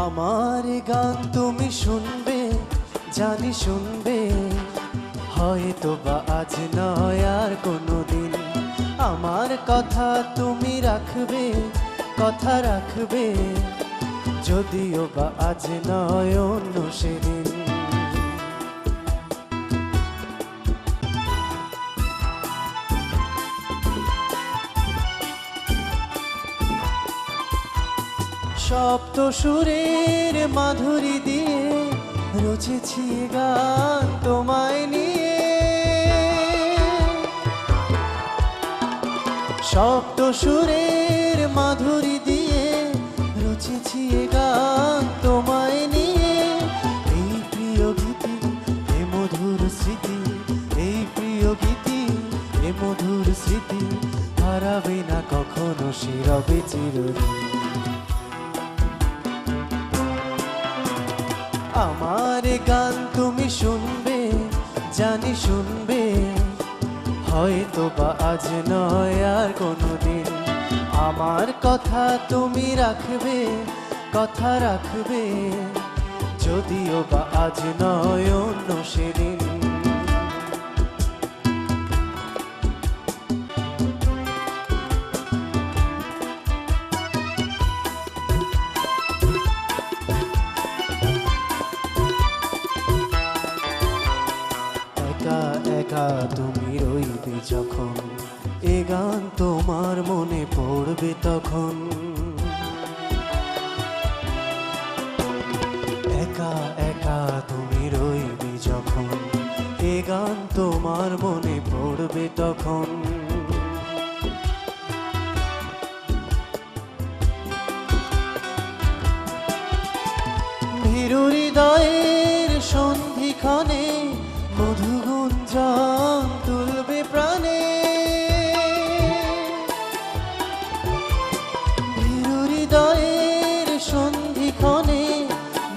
আমার গান তুমি শুনবে, জানি শুনবে, হয়তো বা আজ নয় আর কোনোদিন। আমার কথা তুমি রাখবে, কথা রাখবে, যদিও বা আজ নয় অন্য সেদিন। সপ্ত সুরের মাধুরী দিয়ে রচেছি গান তোমায় নিয়ে। সপ্ত সুরের মাধুরী দিয়ে রচেছি গান তোমায় নিয়ে। এই প্রিয় গীতি এ মধুর স্মৃতি, এই প্রিয় গীতি এ মধুর স্মৃতি, হারাবে না কখনো সে রবে চিরদিন। আমার গান তুমি শুনবে, জানি শুনবে, হয়তো বা আজ নয় আর কোনোদিন। আমার কথা তুমি রাখবে, কথা রাখবে, যদিও বা আজ নয় অন্য সেদিন। একা একা তুমি রইবে যখন, এ গান তোমার মনে পড়বে তখন। একা একা তুমি রইবে যখন, এ গান তোমার মনে পড়বে তখন। ভীরু হৃদয়ের সন্ধিক্ষণে মধুগুঞ্জন তুলবে প্রাণে। ভীরু হৃদয়ের সন্ধিক্ষণে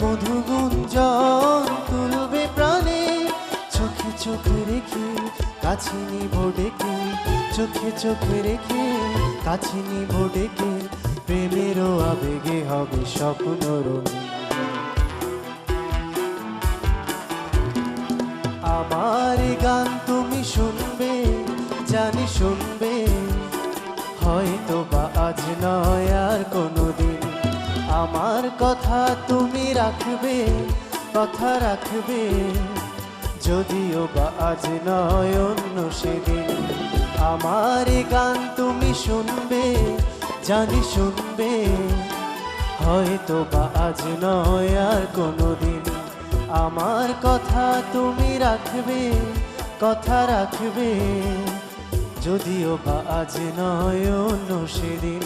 মধুগুঞ্জন তুলবে প্রাণে। চোখে চোখে রেখে কাছে নিব ডেকে, চোখে চোখে রেখে কাছে নিব ডেকে, প্রেমেরও আবেগে হবে স্বপ্ন রঙিন। আমার গান তুমি শুনবে, জানি শুনবে, হয়তো বা আজ নয় আর কোনোদিন। আমার কথা তুমি রাখবে, কথা রাখবে, যদিও বা আজ নয় অন্য সেদিন। আমার গান তুমি শুনবে, জানি শুনবে, হয়তো বা আজ নয় আর কোনোদিন। আমার কথা তুমি রাখবে, কথা রাখবে, যদিও বা আজ নয় অন্য সেদিন।